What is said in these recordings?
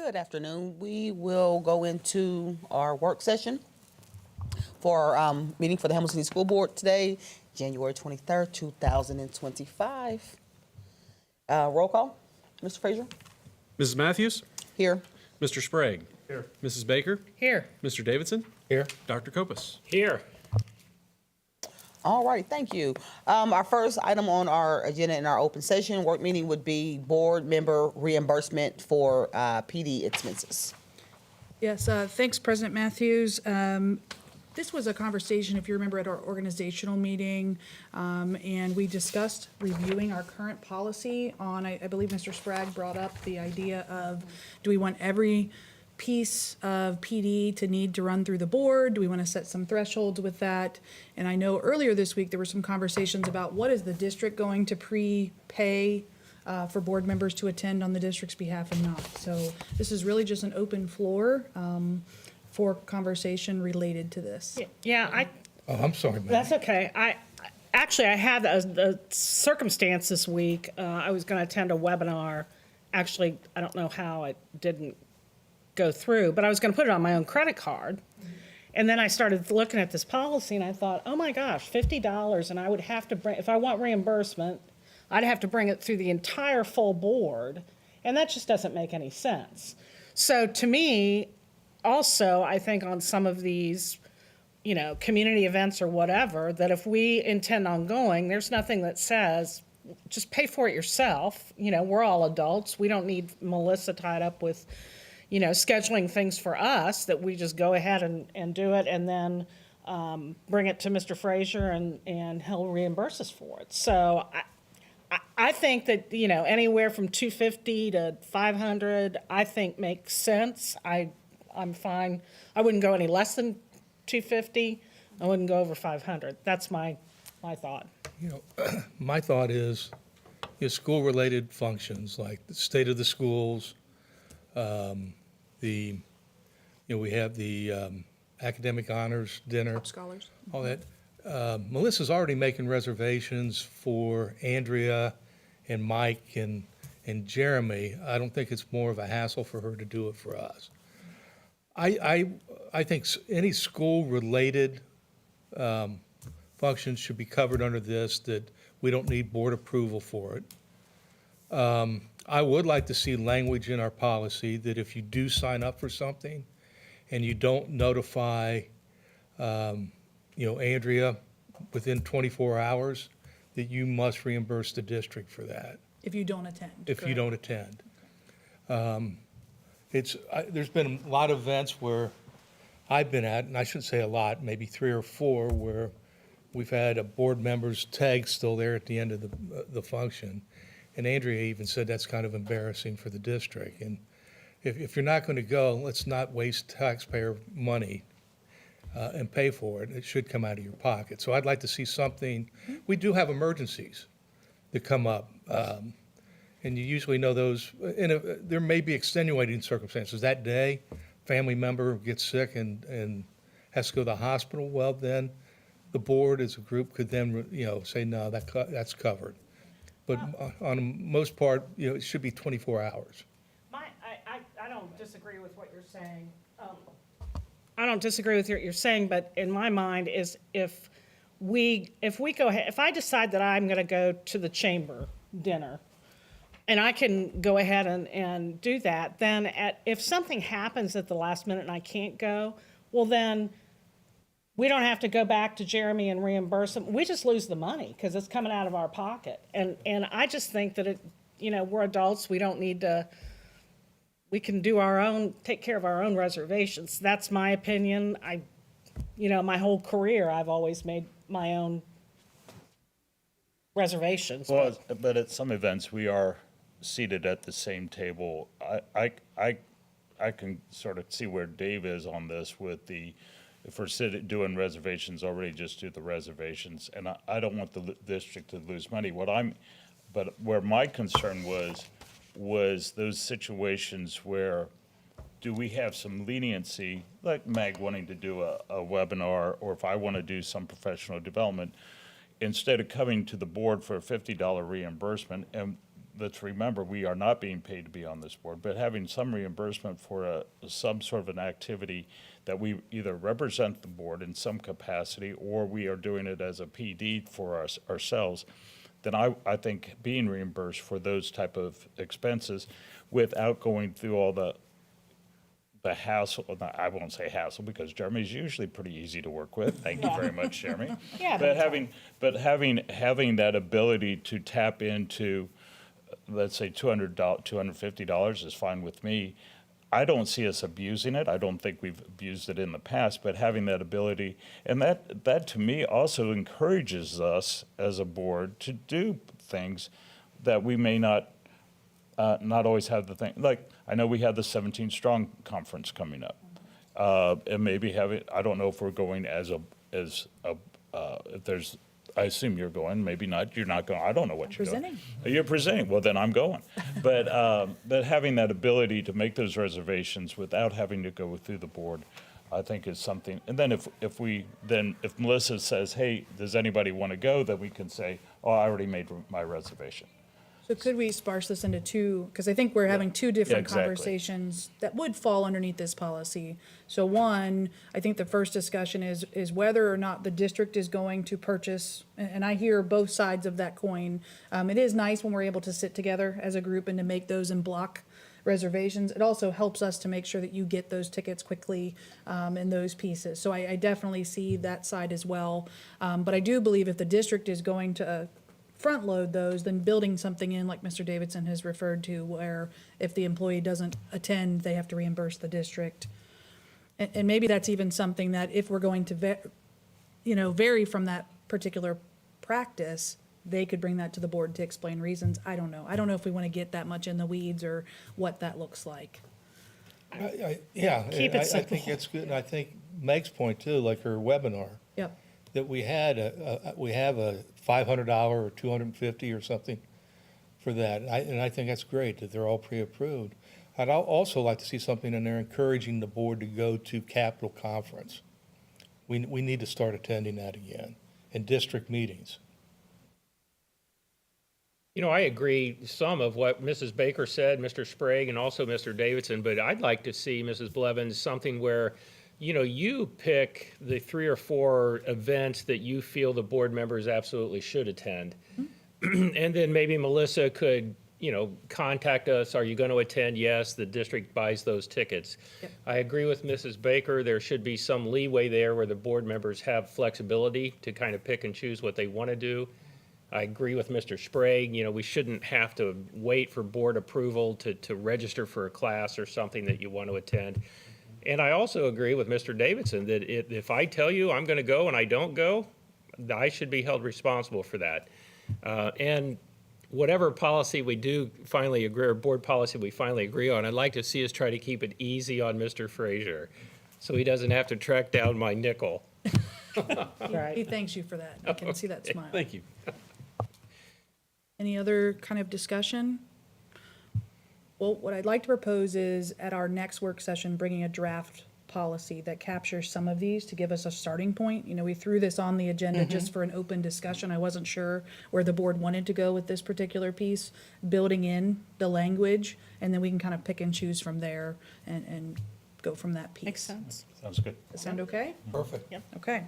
Good afternoon. We will go into our work session for our meeting for the Hamilton City School Board today, January 23rd, 2025. Roll call. Mr. Frazier? Mrs. Matthews? Here. Mr. Sprague? Here. Mrs. Baker? Here. Mr. Davidson? Here. Dr. Kopus? Here. All right, thank you. Our first item on our agenda in our open session work meeting would be board member reimbursement for PD expenses. Yes, thanks, President Matthews. This was a conversation, if you remember, at our organizational meeting, and we discussed reviewing our current policy on, I believe Mr. Sprague brought up the idea of, do we want every piece of PD to need to run through the board? Do we want to set some thresholds with that? And I know earlier this week, there were some conversations about what is the district going to prepay for board members to attend on the district's behalf and not. So this is really just an open floor for conversation related to this. Yeah, Oh, I'm sorry, ma'am. that's okay. I had a circumstance this week. I was going to attend a webinar. Actually, I don't know how it didn't go through, but I was going to put it on my own credit card. And then I started looking at this policy and I thought, oh my gosh, $50, and I would have to bring, if I want reimbursement, I'd have to bring it through the entire full board, and that just doesn't make any sense. So to me, also, I think on some of these, community events or whatever, that if we intend on going, there's nothing that says, just pay for it yourself. We're all adults. We don't need Melissa tied up with, scheduling things for us, that we just go ahead and do it and then bring it to Mr. Frazier and he'll reimburse us for it. So I think that, anywhere from $250 to $500, I think makes sense. I'm fine. I wouldn't go any less than $250. I wouldn't go over $500. That's my thought. My thought is, school-related functions like the state of the schools, we have the academic honors dinner, Scholars. all that. Melissa's already making reservations for Andrea and Mike and Jeremy. I don't think it's more of a hassle for her to do it for us. I think any school-related functions should be covered under this, that we don't need board approval for it. I would like to see language in our policy that if you do sign up for something and you don't notify, Andrea within 24 hours, that you must reimburse the district for that If you don't attend. if you correct. don't attend. There's been a lot of events where I've been at, and I shouldn't say a lot, maybe 3 or 4, where we've had a board member's tag still there at the end of the function. And Andrea even said that's kind of embarrassing for the district. And if you're not going to go, let's not waste taxpayer money and pay for it. It should come out of your pocket. So I'd like to see something. We do have emergencies that come up. And you usually know those, there may be extenuating circumstances. That day, family member gets sick and has to go to the hospital. Well, then the board as a group could then, say, no, that's covered. But on the most part, it should be 24 hours. I don't disagree with what you're saying. I don't disagree with what you're saying, but in my mind is if we go ahead, if I decide that I'm going to go to the chamber dinner, and I can go ahead and do that, then if something happens at the last minute and I can't go, well then we don't have to go back to Jeremy and reimburse him. We just lose the money because it's coming out of our pocket. And I just think that we're adults. We don't need to. We can do take care of our own reservations. That's my opinion. My whole career, I've always made my own reservations. Well, but at some events, we are seated at the same table. I can sort of see where Dave is on this with if we're doing reservations already, just do the reservations. And I don't want the district to lose money. But where my concern was those situations where do we have some leniency, like Meg wanting to do a webinar, or if I want to do some professional development, instead of coming to the board for a $50 reimbursement, and let's remember, we are not being paid to be on this board, but having some reimbursement for some sort of an activity that we either represent the board in some capacity, or we are doing it as a PD for ourselves, then I think being reimbursed for those type of expenses without going through all the hassle, I won't say hassle, because Jeremy's usually pretty easy to work with. Thank you very much, Jeremy. Yeah, But that's having that ability to tap into, let's say $200, $250 is fine with me. I don't see us abusing it. I don't think we've abused it in the past, but having that ability, and that to me also encourages us as a board to do things that we may not always have the thing. Like, I know we have the 17 Strong Conference coming up. And maybe have it, I don't know if we're going if there's, I assume you're going, maybe not, you're not going, I don't know what you're doing. Presenting. You're presenting, well, then I'm going. But having that ability to make those reservations without having to go through the board, I think is something. And then if Melissa says, hey, does anybody want to go, then we can say, oh, I already made my reservation. So could we sparse this into two, because I think we're having two different exactly. conversations that would fall underneath this policy. So one, I think the first discussion is whether or not the district is going to purchase, and I hear both sides of that coin. It is nice when we're able to sit together as a group and to make those in block reservations. It also helps us to make sure that you get those tickets quickly in those pieces. So I definitely see that side as well. But I do believe if the district is going to front load those, then building something in like Mr. Davidson has referred to, where if the employee doesn't attend, they have to reimburse the district. And maybe that's even something that if we're going to vary from that particular practice, they could bring that to the board to explain reasons. I don't know. I don't know if we want to get that much in the weeds or what that looks like. Yeah, Keep it I simple. think it's good, and I think Meg's point too, like her webinar, Yep. that we have a $500 or $250 or something for that. And I think that's great that they're all pre-approved. I'd also like to see something in there encouraging the board to go to Capitol Conference. We need to start attending that again, and district meetings. You know, I agree some of what Mrs. Baker said, Mr. Sprague, and also Mr. Davidson, but I'd like to see, Mrs. Blevins, something where, you know, you pick the 3 or 4 events that you feel the board members absolutely should attend. And then maybe Melissa could, you know, contact us. Are you going to attend? Yes, the district buys those tickets. Yep. I agree with Mrs. Baker. There should be some leeway there where the board members have flexibility to kind of pick and choose what they want to do. I agree with Mr. Sprague. You know, we shouldn't have to wait for board approval to register for a class or something that you want to attend. And I also agree with Mr. Davidson that if I tell you I'm going to go and I don't go, I should be held responsible for that. And whatever policy we do finally agree, or board policy we finally agree on, I'd like to see us try to keep it easy on Mr. Frazier so he doesn't have to track down my nickel. He thanks you for that. I can see that smile. Thank you. Any other kind of discussion? Well, what I'd like to propose is at our next work session, bringing a draft policy that captures some of these to give us a starting point. You know, we threw this on the agenda just for an open discussion. I wasn't sure where the board wanted to go with this particular piece, building in the language, and then we can kind of pick and choose from there and go from that piece. Makes sense. Sounds good. Does that sound okay? Perfect. Okay.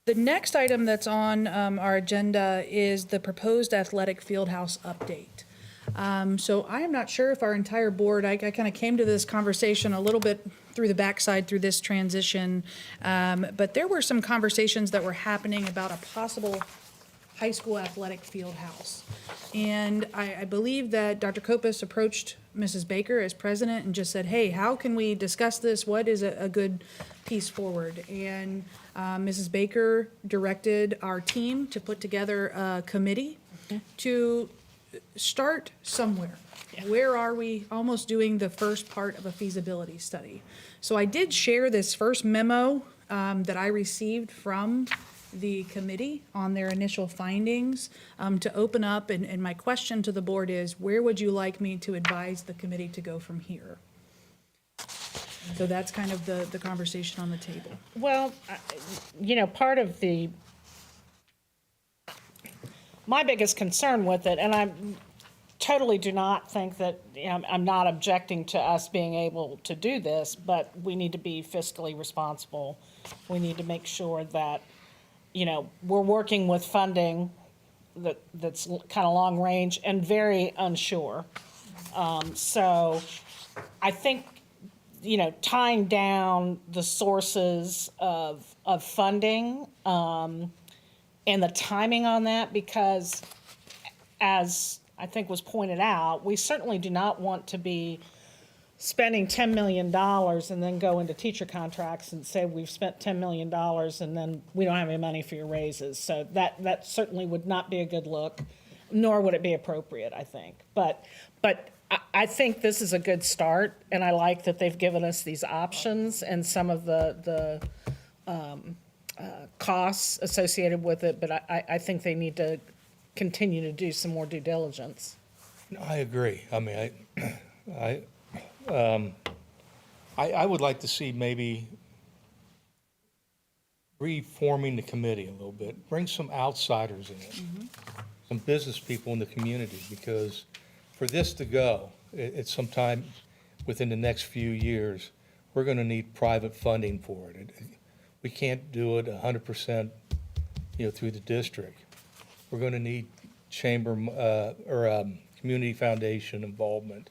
The next item that's on our agenda is the proposed athletic field house update. So I am not sure if our entire board, I kind of came to this conversation a little bit through the backside through this transition, but there were some conversations that were happening about a possible high school athletic field house. And I believe that Dr. Kopis approached Mrs. Baker as president and just said, hey, how can we discuss this? What is a good piece forward? And Mrs. Baker directed our team to put together a committee to start somewhere. Where are we? Almost doing the first part of a feasibility study. So I did share this first memo that I received from the committee on their initial findings to open up. And my question to the board is, where would you like me to advise the committee to go from here? So that's kind of the conversation on the table. Well, you know, part of my biggest concern with it, and totally do not think that, I'm not objecting to us being able to do this, but we need to be fiscally responsible. We need to make sure that, we're working with funding that's kind of long range and very unsure. So I think, tying down the sources of funding, and the timing on that, because as I think was pointed out, we certainly do not want to be spending $10 million and then go into teacher contracts and say we've spent $10 million and then we don't have any money for your raises. So that certainly would not be a good look, nor would it be appropriate, I think. But I think this is a good start, and I like that they've given us these options and some of the costs associated with it, but I think they need to continue to do some more due diligence. I agree. I mean, I would like to see maybe reforming the committee a little bit, bring some outsiders in it, some business people in the community, because for this to go, it's sometime within the next few years, we're going to need private funding for it. We can't do it 100%, through the district. We're going to need chamber community foundation involvement,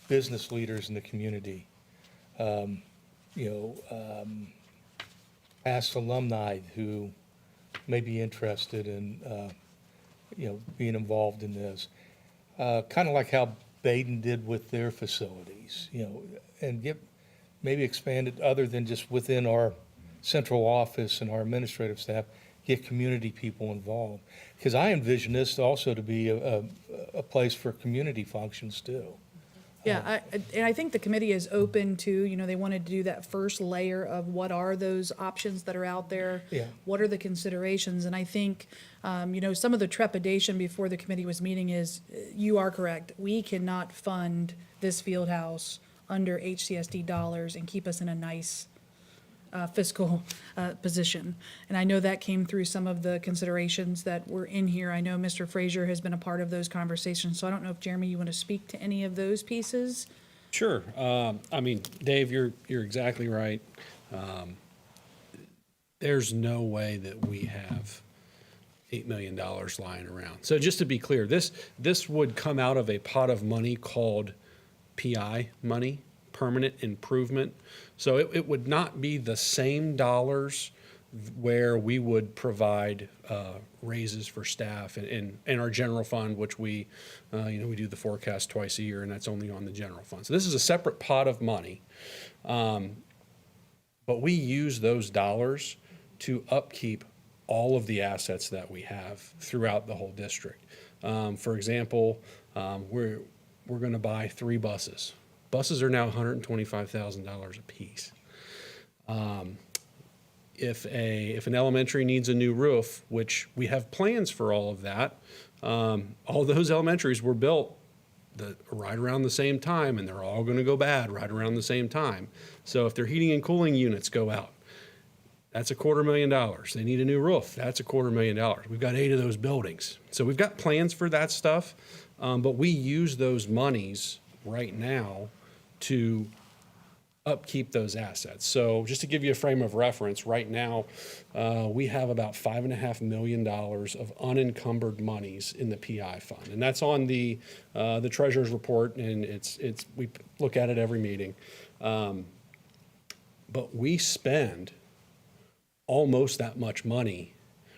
business leaders in the community, past alumni who may be interested in, being involved in this. Kind of like how Baden did with their facilities, and maybe expand it other than just within our central office and our administrative staff, get community people involved. Because I envision this also to be a place for community functions too. Yeah, and I think the committee is open to, they wanted to do that first layer of what are those options that are out there? Yeah. What are the considerations? And I think, some of the trepidation before the committee was meeting is, you are correct, we cannot fund this field house under HCSD dollars and keep us in a nice fiscal position. And I know that came through some of the considerations that were in here. I know Mr. Frazier has been a part of those conversations, so I don't know if, Jeremy, you want to speak to any of those pieces? Sure. Dave, you're exactly right. There's no way that we have $8 million lying around. So just to be clear, this would come out of a pot of money called PI money, permanent improvement. So it would not be the same dollars where we would provide raises for staff in our general fund, which we do the forecast twice a year, and that's only on the general fund. So this is a separate pot of money. But we use those dollars to upkeep all of the assets that we have throughout the whole district. For example, we're going to buy 3 buses. Buses are now $125,000 a piece. If an elementary needs a new roof, which we have plans for all of that, all those elementaries were built right around the same time, and they're all going to go bad right around the same time. So if their heating and cooling units go out, that's $250,000. They need a new roof. That's $250,000. We've got 8 of those buildings. So we've got plans for that stuff, but we use those monies right now to upkeep those assets. So just to give you a frame of reference, right now we have about $5.5 million of unencumbered monies in the PI fund, and that's on the treasurer's report, and we look at it every meeting. But we spend almost that much money.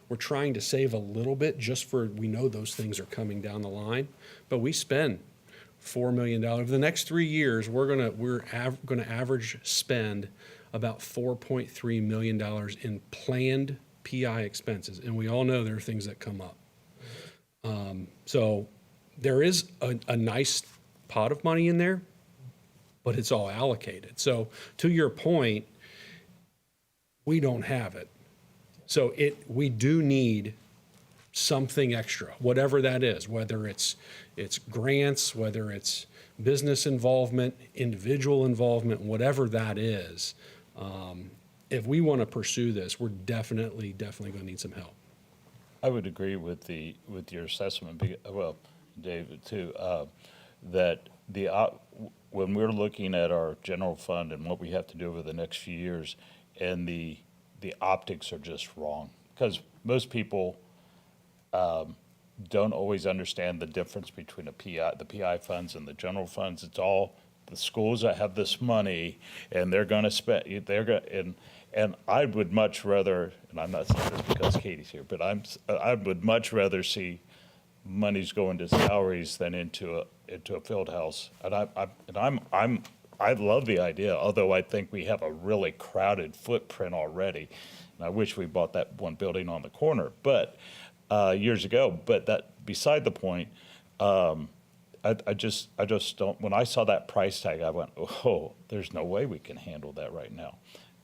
We're trying to save a little bit just for, we know those things are coming down the line, but we spend $4 million. Over the next 3 years, we're gonna average spend about $4.3 million in planned PI expenses, and we all know there are things that come up. So there is a nice pot of money in there, but it's all allocated. So to your point, we don't have it. So we do need something extra, whatever that is, whether it's grants, whether it's business involvement, individual involvement, whatever that is. If we want to pursue this, we're definitely going to need some help. I would agree with your assessment, well, David, too, that when we're looking at our general fund and what we have to do over the next few years, and the optics are just wrong, because most people don't always understand the difference between the PI funds and the general funds. It's all the schools that have this money, and they're going to spend. And I would much rather, and I'm not saying this because Katie's here, but I would much rather see monies go into salaries than into a field house. And I love the idea, although I think we have a really crowded footprint already. And I wish we bought that one building on the corner, but years ago. But that beside the point. I just don't. When I saw that price tag, I went, "Oh, there's no way we can handle that right now,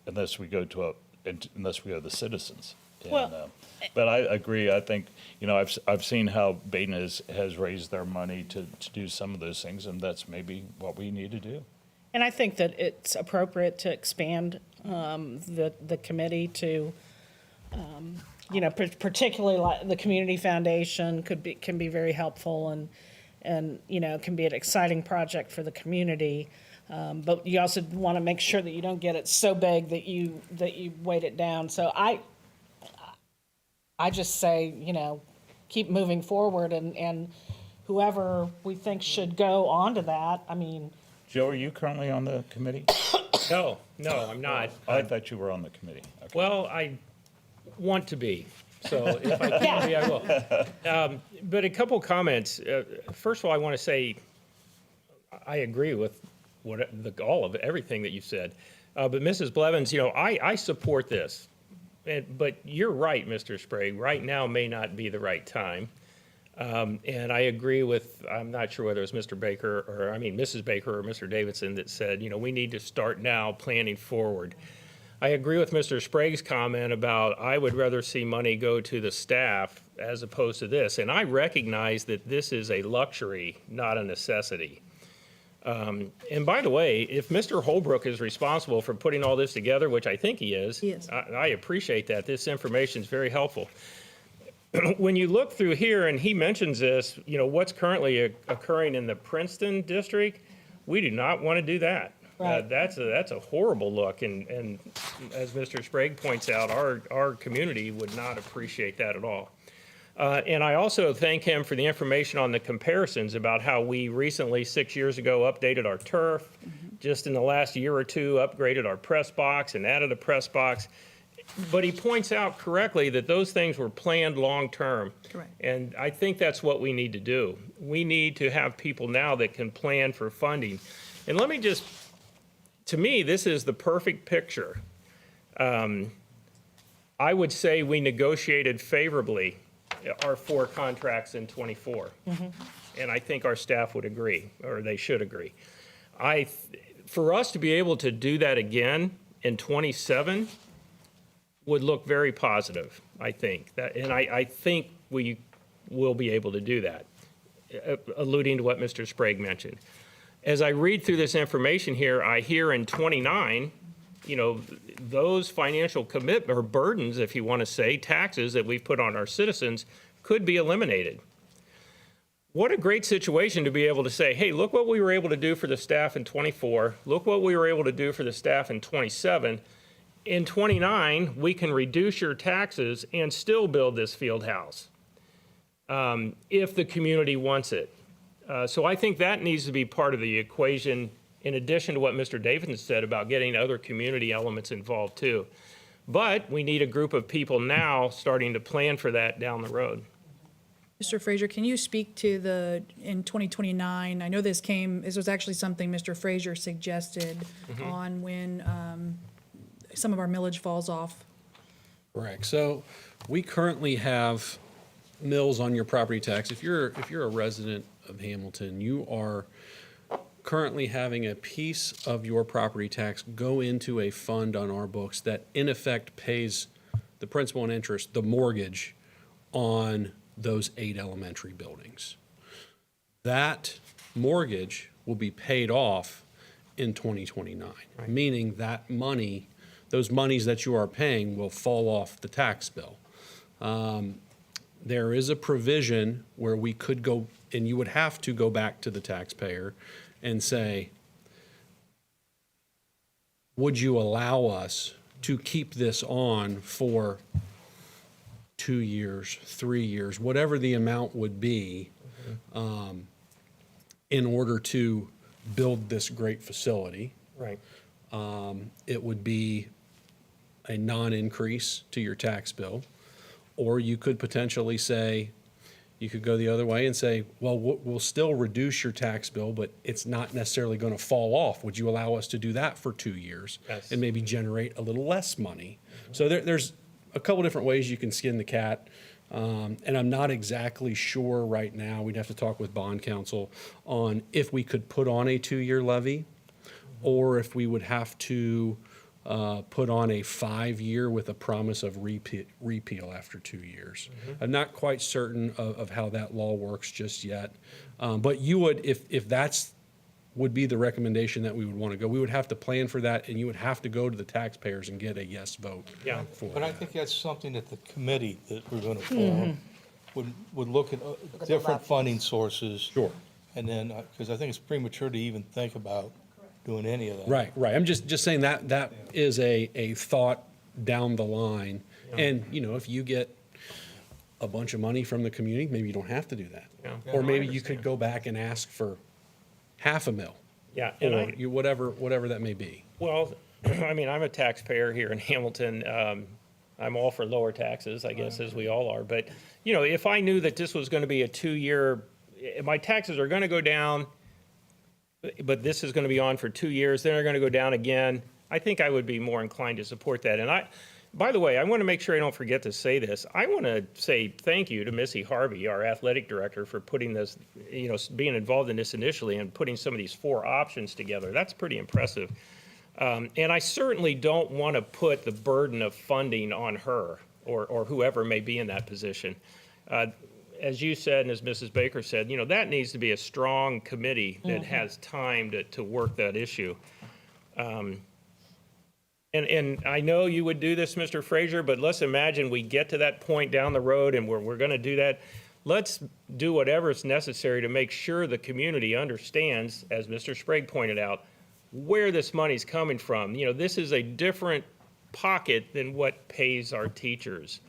unless we go to the citizens." And, Well, but I agree. I think I've seen how Baden has raised their money to do some of those things, and that's maybe what we need to do. And I think that it's appropriate to expand the committee to, particularly like the community foundation can be very helpful and can be an exciting project for the community. But you also want to make sure that you don't get it so big that you weight it down. So I just say, keep moving forward and whoever we think should go onto that. I mean, Joe, are you currently on the committee? No, I'm not. I thought you were on the committee. Okay. Well, I want to be, so if I can be, I will. But a couple comments. First of all, I want to say I agree with all of everything that you said. But Mrs. Blevins, I support this. But you're right, Mr. Sprague. Right now may not be the right time. And I agree with, I'm not sure whether it was Mrs. Baker or Mr. Davidson that said, we need to start now planning forward. I agree with Mr. Sprague's comment about I would rather see money go to the staff as opposed to this. And I recognize that this is a luxury, not a necessity. And by the way, if Mr. Holbrook is responsible for putting all this together, which I think he is, I appreciate that. This information is very helpful. When you look through here, and he mentions this, what's currently occurring in the Princeton district, we do not want to do that. Right. That's a horrible look, and as Mr. Sprague points out, our community would not appreciate that at all. And I also thank him for the information on the comparisons about how we recently, 6 years ago, updated our turf. Just in the last year or two, upgraded our press box and added a press box. But he points out correctly that those things were planned long-term. Correct. And I think that's what we need to do. We need to have people now that can plan for funding. And let me just, to me, this is the perfect picture. I would say we negotiated favorably our 4 contracts in '24. And I think our staff would agree, or they should agree. For us to be able to do that again in '27 would look very positive, I think. And I think we will be able to do that, alluding to what Mr. Sprague mentioned. As I read through this information here, I hear in '29, those financial commitment or burdens, if you want to say, taxes that we've put on our citizens could be eliminated. What a great situation to be able to say, hey, look what we were able to do for the staff in '24. Look what we were able to do for the staff in '27. In '29, we can reduce your taxes and still build this field house if the community wants it. So I think that needs to be part of the equation, in addition to what Mr. Davidson said about getting other community elements involved too. But we need a group of people now starting to plan for that down the road. Mr. Frazier, can you speak to in 2029, I know this was actually something Mr. Frazier suggested on when some of our millage falls off. Correct. So we currently have mills on your property tax. If you're a resident of Hamilton, you are currently having a piece of your property tax go into a fund on our books that in effect pays the principal and interest, the mortgage on those 8 elementary buildings. That mortgage will be paid off in 2029, meaning that money, those monies that you are paying will fall off the tax bill. there is a provision where we could go, and you would have to go back to the taxpayer and say, would you allow us to keep this on for 2 years, 3 years, whatever the amount would be, in order to build this great facility? Right. It would be a non-increase to your tax bill. Or you could potentially say, you could go the other way and say, well, we'll still reduce your tax bill, but it's not necessarily going to fall off. Would you allow us to do that for 2 years? Yes. And maybe generate a little less money? So there's a couple different ways you can skin the cat. And I'm not exactly sure right now, we'd have to talk with bond counsel on if we could put on a 2-year levy, or if we would have to put on a 5-year with a promise of repeal after 2 years. I'm not quite certain of how that law works just yet. But you would, if that's would be the recommendation that we would want to go, we would have to plan for that, and you would have to go to the taxpayers and get a yes vote. Yeah. for But I that. think that's something that the committee that we're going to form would look at different funding sources. Sure. And then, because I think it's premature to even think about doing any of that. Right. I'm just saying that is a thought down the line. And, if you get a bunch of money from the community, maybe you don't have to do that. Yeah. Or maybe you could go back and ask for $500,000. Yeah, and Or whatever that may be. well, I mean, I'm a taxpayer here in Hamilton. I'm all for lower taxes, I guess, as we all are. But, if I knew that this was going to be a 2-year, my taxes are going to go down, but this is going to be on for 2 years, then they're going to go down again, I think I would be more inclined to support that. And by the way, I want to make sure I don't forget to say this. I want to say thank you to Missy Harvey, our athletic director, for putting this, being involved in this initially and putting some of these 4 options together. That's pretty impressive. And I certainly don't want to put the burden of funding on her or whoever may be in that position. As you said, and as Mrs. Baker said, that needs to be a strong committee that has time to work that issue. And I know you would do this, Mr. Frazier, but let's imagine we get to that point down the road and we're going to do that. Let's do whatever is necessary to make sure the community understands, as Mr. Sprague pointed out, where this money's coming from. This is a different pocket than what pays our teachers.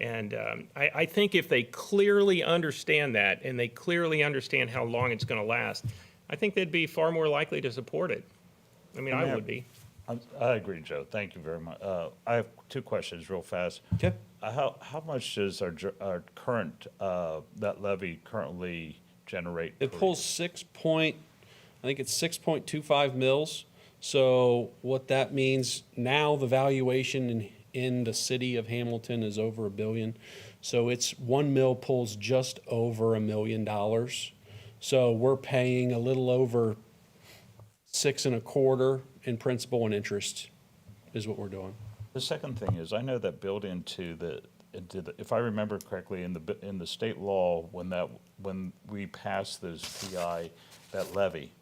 And I think if they clearly understand that and they clearly understand how long it's going to last, I think they'd be far more likely to support it. I mean, I would be. I agree, Joe. Thank you very much. I have 2 questions real fast. Okay. How much does our current, that levy currently generate? It per pulls I think it's 6.25 mils. So what that means, now the valuation in the city of Hamilton is over $1 billion. So it's 1 mil pulls just over $1 million. So we're paying a little over 6.25 in principal and interest is what we're doing. The second thing is, I know that built into the, if I remember correctly, in the state law, when we passed those PI, that levy,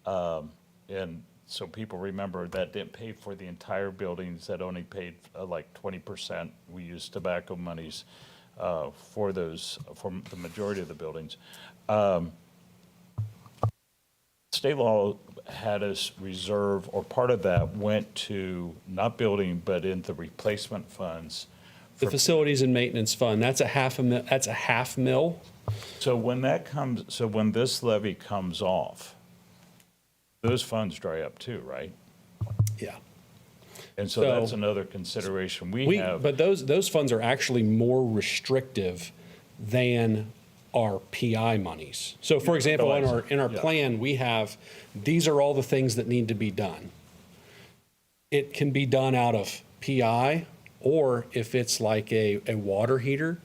and so people remember that didn't pay for the entire buildings, that only paid like 20%. We used tobacco monies for the majority of the buildings. State law had us reserve, or part of that went to not building, but in the replacement funds. The facilities and maintenance fund, that's a half mil. So when this levy comes off, those funds dry up too, right? Yeah. And so that's another consideration we have. But those funds are actually more restrictive than our PI monies. So for example, in our plan, we have, these are all the things that need to be done. It can be done out of PI, or if it's like a water heater,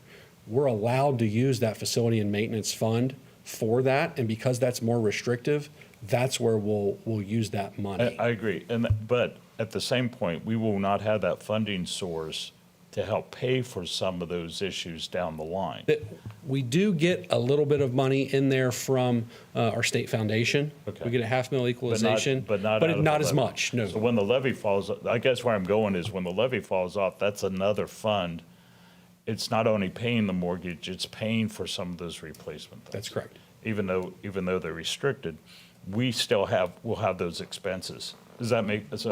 we're allowed to use that facility and maintenance fund for that. And because that's more restrictive, that's where we'll use that money. I agree. But at the same point, we will not have that funding source to help pay for some of those issues down the line. We do get a little bit of money in there from our state foundation. Okay. We get a $500,000 equalization, but not out of the not as levy. much, no. So when the levy falls, I guess where I'm going is when the levy falls off, that's another fund it's not only paying the mortgage, it's paying for some of those replacement things. That's correct. Even though they're restricted, we'll have those expenses. Does that make? So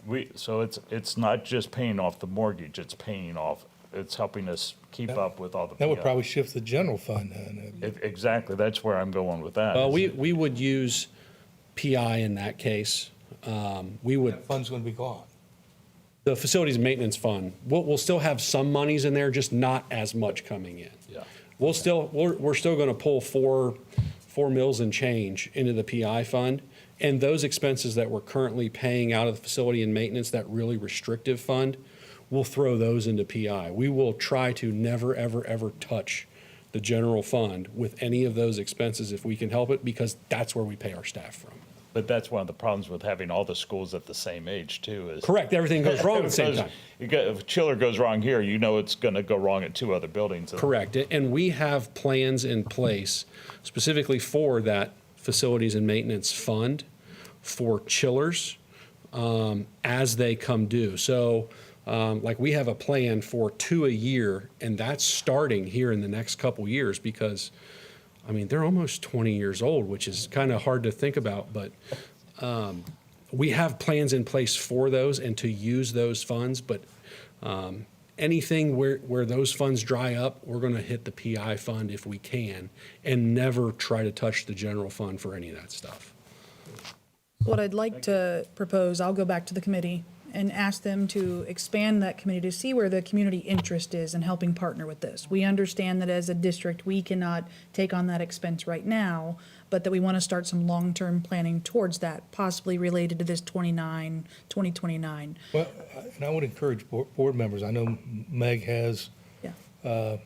Right. So it's not just paying off the mortgage, it's helping us keep up with all the. That would probably shift the general fund then. Exactly, that's where I'm going with that. Well, we would use PI in that case. We would, That fund's gonna be gone. the facilities maintenance fund, we'll still have some monies in there, just not as much coming in. Yeah. We're still gonna pull four mills and change into the PI fund. And those expenses that we're currently paying out of the facility and maintenance, that really restrictive fund, we'll throw those into PI. We will try to never, ever, ever touch the general fund with any of those expenses if we can help it, because that's where we pay our staff from. But that's one of the problems with having all the schools at the same age too, is. Correct, everything goes wrong at the same time. If a chiller goes wrong here, you know it's gonna go wrong at 2 other buildings. Correct, and we have plans in place specifically for that facilities and maintenance fund for chillers as they come due. So like we have a plan for 2 a year, and that's starting here in the next couple years because, I mean, they're almost 20 years old, which is kind of hard to think about, but we have plans in place for those and to use those funds, but anything where those funds dry up, we're going to hit the PI fund if we can and never try to touch the general fund for any of that stuff. What I'd like to propose, I'll go back to the committee and ask them to expand that committee to see where the community interest is in helping partner with this. We understand that as a district, we cannot take on that expense right now, but that we want to start some long-term planning towards that, possibly related to this 2029. Well, and I would encourage board members, I know Meg has Yeah.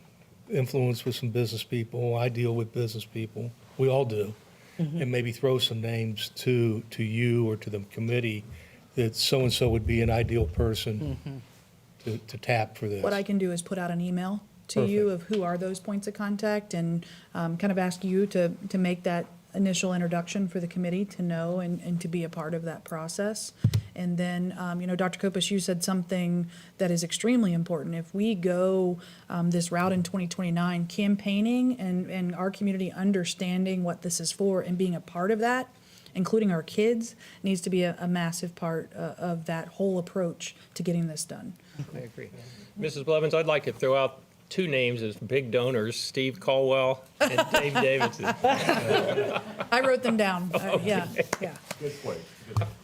influence with some business people, I deal with business people, we all do. And maybe throw some names to you or to the committee that so-and-so would be an ideal person to tap for this. What I can do is put out an email to you of who are those points of contact and kind of ask you to make that initial introduction for the committee to know and to be a part of that process. And then, Dr. Kopis, you said something that is extremely important. If we go this route in 2029, campaigning and our community understanding what this is for and being a part of that, including our kids, needs to be a massive part of that whole approach to getting this done. I agree. Mrs. Blevins, I'd like to throw out 2 names as big donors, Steve Caldwell and Dave Davidson. I wrote them down. Yeah. Good point.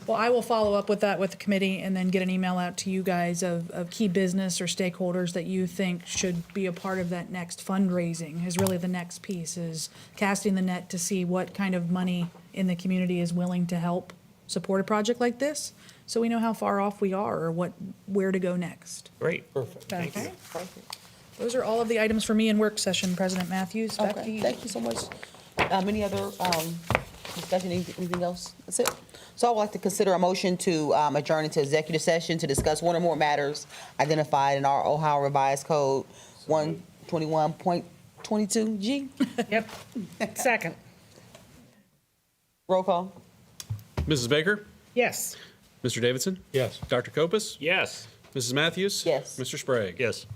Well, I will follow up with that with the committee and then get an email out to you guys of key business or stakeholders that you think should be a part of that next fundraising is really the next piece, is casting the net to see what kind of money in the community is willing to help support a project like this, so we know how far off we are or where to go next. Great. Perfect. Thank you. Okay. Those are all of the items for me in work session, President Matthews. Back to Okay, you. thank you so much. Any other discussion, anything else? That's it. So I would like to consider a motion to adjourn into executive session to discuss one or more matters identified in our Ohio Revised Code 121.22G. Yep. Second. Roll call. Mrs. Baker? Yes. Mr. Davidson? Yes. Dr. Kopis? Yes. Mrs. Matthews? Yes. Mr. Sprague? Yes.